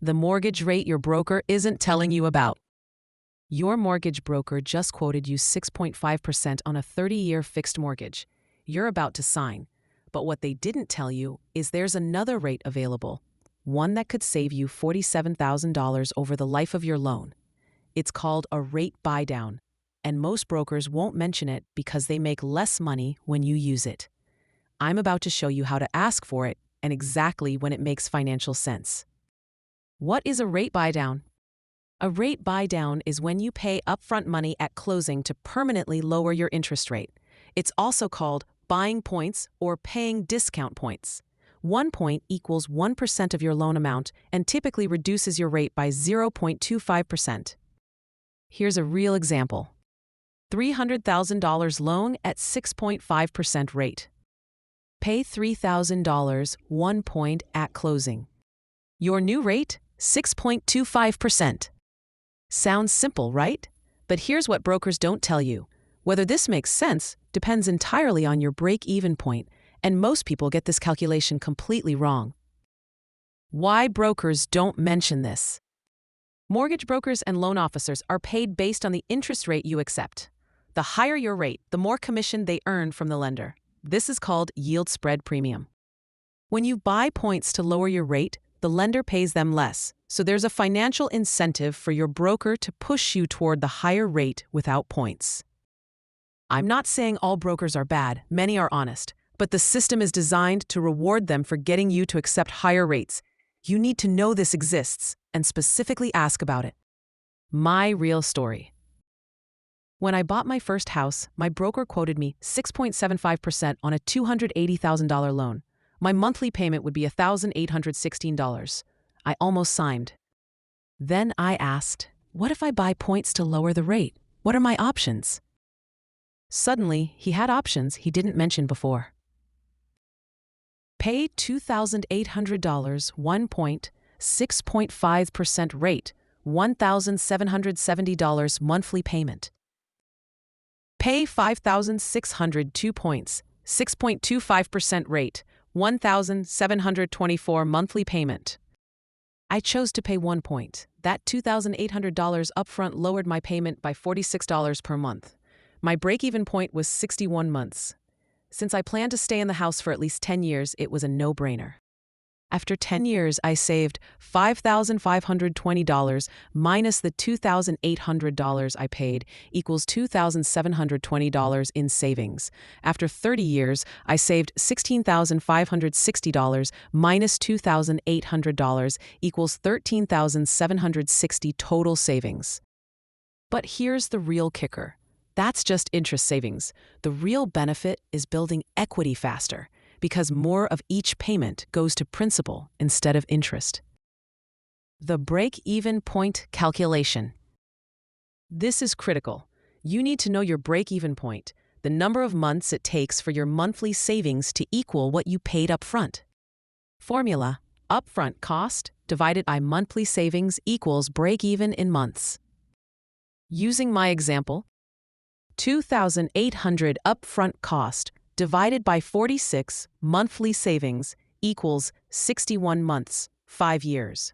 the mortgage rate your broker isn't telling you about. Your mortgage broker just quoted you 6.5% on a 30-year fixed mortgage you're about to sign. But what they didn't tell you is there's another rate available, one that could save you $47,000 over the life of your loan. It's called a rate buydown, and most brokers won't mention it because they make less money when you use it. I'm about to show you how to ask for it and exactly when it makes financial sense. What is a rate buydown? A rate buydown is when you pay upfront money at closing to permanently lower your interest rate. It's also called buying points or paying discount points. 1 point equals 1% of your loan amount and typically reduces your rate by 0.25%. Here's a real example. $300,000 loan at 6.5% rate. Pay $3,000 1 point at closing. Your new rate? 6.25%. Sounds simple, right? But here's what brokers don't tell you. Whether this makes sense depends entirely on your break-even point, and most people get this calculation completely wrong. Why brokers don't mention this? Mortgage brokers and loan officers are paid based on the interest rate you accept. The higher your rate, the more commission they earn from the lender. This is called yield spread premium. When you buy points to lower your rate, the lender pays them less, so there's a financial incentive for your broker to push you toward the higher rate without points. I'm not saying all brokers are bad, many are honest, but the system is designed to reward them for getting you to accept higher rates. You need to know this exists and specifically ask about it. My real story. When I bought my first house, my broker quoted me 6.75% on a $280,000 loan. My monthly payment would be $1,816. I almost signed. Then I asked, what if I buy points to lower the rate? What are my options? Suddenly, he had options he didn't mention before. Pay $2,800 1 point, 6.5% rate, $1,770 monthly payment. Pay $5,600 2 points, 6.25% rate, $1,724 monthly payment. I chose to pay 1 point. That $2,800 upfront lowered my payment by $46 per month. My break-even point was 61 months. Since I planned to stay in the house for at least 10 years, it was a no-brainer. After 10 years, I saved $5,520 minus the $2,800 I paid equals $2,720 in savings. After 30 years, I saved $16,560 minus $2,800 equals $13,760 total savings. But here's the real kicker. That's just interest savings. The real benefit is building equity faster, because more of each payment goes to principal instead of interest. The break-even point calculation. This is critical. You need to know your break-even point, the number of months it takes for your monthly savings to equal what you paid up front. Formula: upfront cost divided by monthly savings equals break-even in months. Using my example, $2,800 upfront cost divided by 46 monthly savings equals 61 months, 5 years.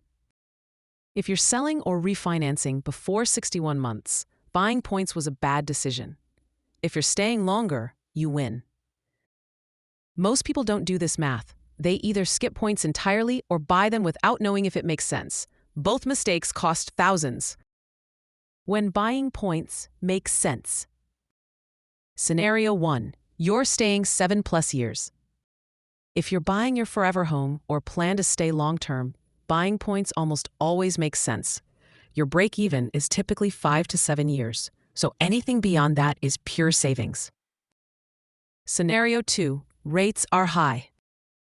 If you're selling or refinancing before 61 months, buying points was a bad decision. If you're staying longer, you win. Most people don't do this math. They either skip points entirely or buy them without knowing if it makes sense. Both mistakes cost thousands. When buying points makes sense. Scenario 1. You're staying 7+ years. If you're buying your forever home or plan to stay long-term, buying points almost always makes sense. Your break-even is typically 5 to 7 years, so anything beyond that is pure savings. Scenario 2. Rates are high.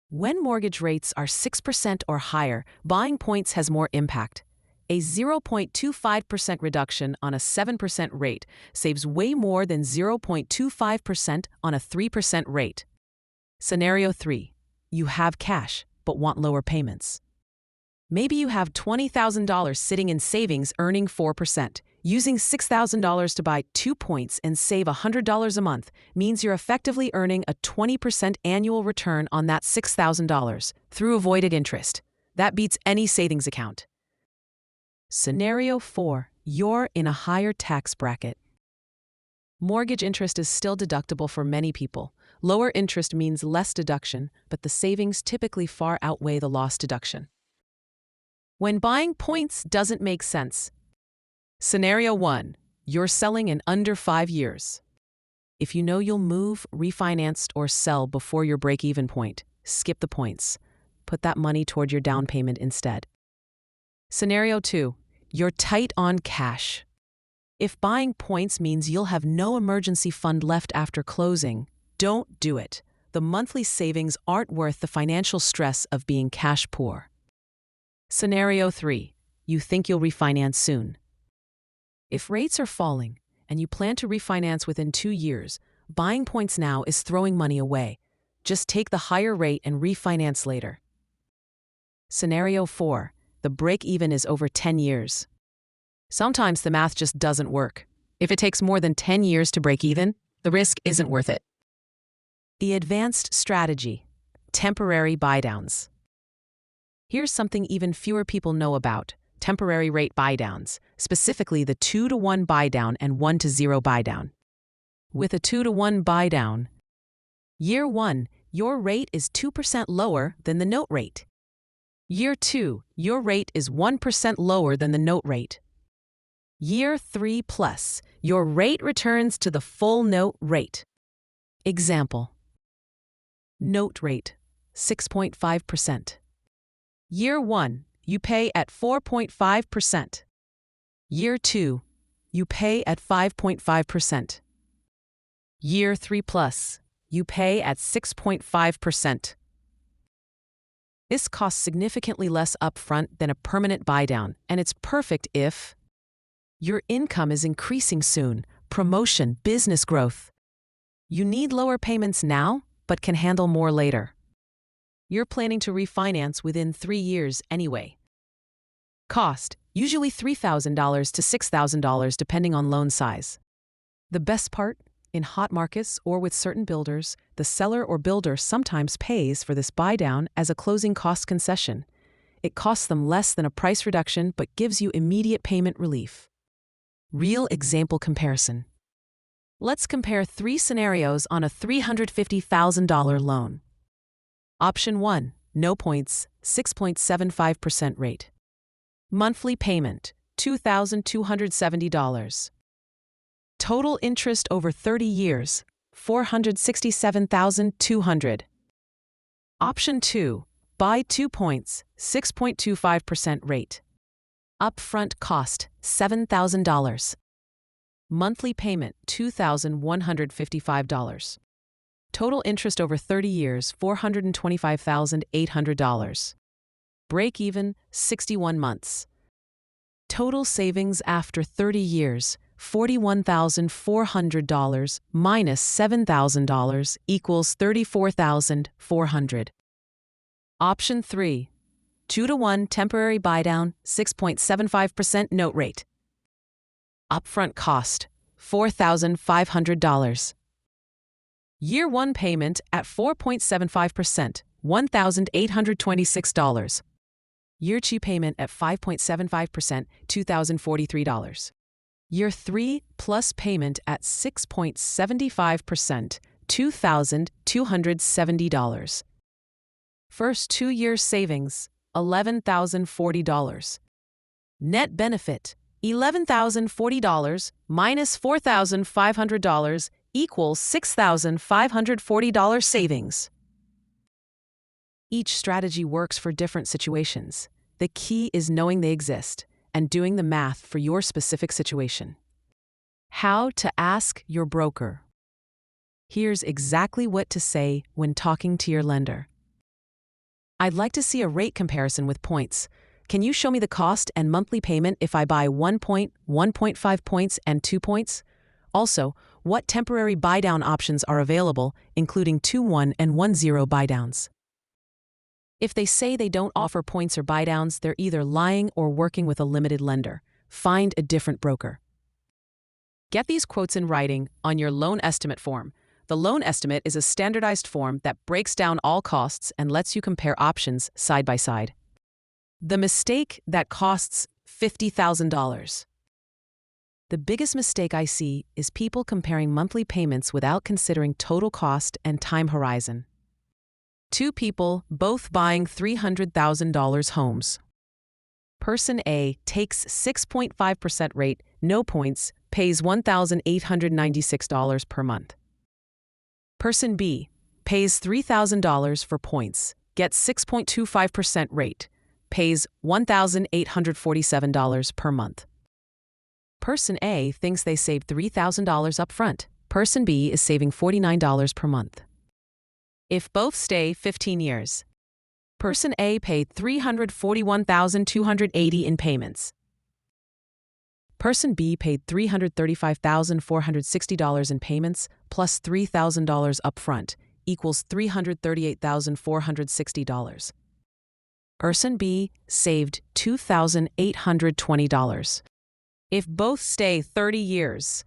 When mortgage rates are 6% or higher, buying points has more impact. A 0.25% reduction on a 7% rate saves way more than 0.25% on a 3% rate. Scenario 3. You have cash, but want lower payments. Maybe you have $20,000 sitting in savings earning 4%. Using $6,000 to buy 2 points and save $100 a month means you're effectively earning a 20% annual return on that $6,000 through avoided interest. That beats any savings account. Scenario 4. You're in a higher tax bracket. Mortgage interest is still deductible for many people. Lower interest means less deduction, but the savings typically far outweigh the loss deduction. When buying points doesn't make sense. Scenario 1. You're selling in under 5 years. If you know you'll move, refinance, or sell before your break-even point, skip the points. Put that money toward your down payment instead. Scenario 2. You're tight on cash. If buying points means you'll have no emergency fund left after closing, don't do it. The monthly savings aren't worth the financial stress of being cash poor. Scenario 3. You think you'll refinance soon. If rates are falling and you plan to refinance within 2 years, buying points now is throwing money away. Just take the higher rate and refinance later. Scenario 4. The break-even is over 10 years. Sometimes the math just doesn't work. If it takes more than 10 years to break even, the risk isn't worth it. The advanced strategy: temporary buydowns. Here's something even fewer people know about: temporary rate buydowns, specifically the 2-to-1 buydown and 1-to-0 buydown. With a 2-to-1 buydown, year 1, your rate is 2% lower than the note rate. Year 2, your rate is 1% lower than the note rate. Year 3 plus, your rate returns to the full note rate. Example: note rate, 6.5%. Year 1, you pay at 4.5%. Year 2, you pay at 5.5%. Year 3 plus, you pay at 6.5%. This costs significantly less upfront than a permanent buydown, and it's perfect if your income is increasing soon, promotion, business growth. You need lower payments now, but can handle more later. You're planning to refinance within 3 years anyway. Cost: usually $3,000 to $6,000 depending on loan size. The best part? In hot markets or with certain builders, the seller or builder sometimes pays for this buydown as a closing cost concession. It costs them less than a price reduction but gives you immediate payment relief. Real example comparison. Let's compare 3 scenarios on a $350,000 loan. Option 1, no points, 6.75% rate. Monthly payment, $2,270. Total interest over 30 years, $467,200. Option 2, buy 2 points, 6.25% rate. Upfront cost, $7,000. Monthly payment, $2,155. Total interest over 30 years, $425,800. Break even, 61 months. Total savings after 30 years, $41,400 minus $7,000 equals $34,400. Option 3, 2-to-1 temporary buydown, 6.75% note rate. Upfront cost, $4,500. Year 1 payment at 4.75%, $1,826. Year 2 payment at 5.75%, $2,043. Year 3 plus payment at 6.75%, $2,270. First 2 years savings, $11,040. Net benefit, $11,040 minus $4,500 equals $6,540 savings. Each strategy works for different situations. The key is knowing they exist and doing the math for your specific situation. How to ask your broker. Here's exactly what to say when talking to your lender. I'd like to see a rate comparison with points. Can you show me the cost and monthly payment if I buy 1 point, 1.5 points, and 2 points? Also, what temporary buydown options are available, including 2-1 and 1-0 buydowns? If they say they don't offer points or buydowns, they're either lying or working with a limited lender. Find a different broker. Get these quotes in writing on your loan estimate form. The loan estimate is a standardized form that breaks down all costs and lets you compare options side by side. The mistake that costs $50,000. The biggest mistake I see is people comparing monthly payments without considering total cost and time horizon. Two people, both buying $300,000 homes. Person A takes 6.5% rate, no points, pays $1,896 per month. Person B pays $3,000 for points, gets 6.25% rate, pays $1,847 per month. Person A thinks they saved $3,000 up front. Person B is saving $49 per month. If both stay 15 years, Person A paid $341,280 in payments. Person B paid $335,460 in payments plus $3,000 upfront equals $338,460. Person B saved $2,820. If both stay 30 years,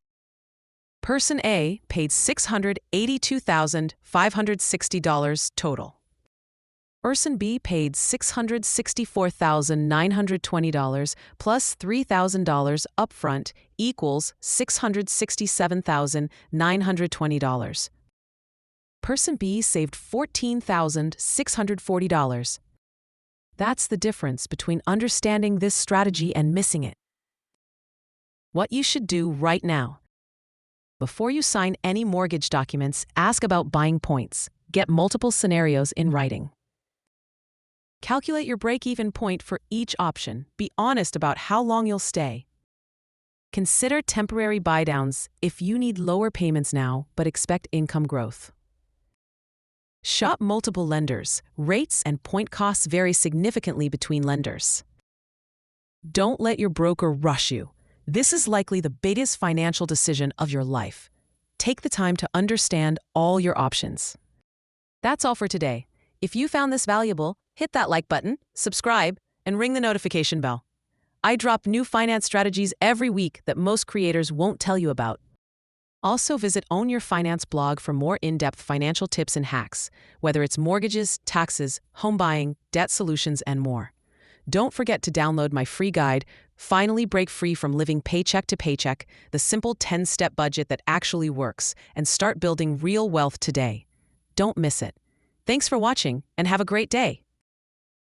Person A paid $682,560 total. Person B paid $664,920 plus $3,000 upfront equals $667,920. Person B saved $14,640. That's the difference between understanding this strategy and missing it. What you should do right now. Before you sign any mortgage documents, ask about buying points. Get multiple scenarios in writing. Calculate your break-even point for each option. Be honest about how long you'll stay. Consider temporary buydowns if you need lower payments now but expect income growth. Shop multiple lenders. Rates and point costs vary significantly between lenders. Don't let your broker rush you. This is likely the biggest financial decision of your life. Take the time to understand all your options. That's all for today. If you found this valuable, hit that like button, subscribe, and ring the notification bell. I drop new finance strategies every week that most creators won't tell you about. Also visit Own Your Finance blog for more in-depth financial tips and hacks, whether it's mortgages, taxes, home buying, debt solutions, and more. Don't forget to download my free guide, Finally Break Free from Living Paycheck to Paycheck, the simple 10-step budget that actually works, and start building real wealth today. Don't miss it. Thanks for watching, and have a great day.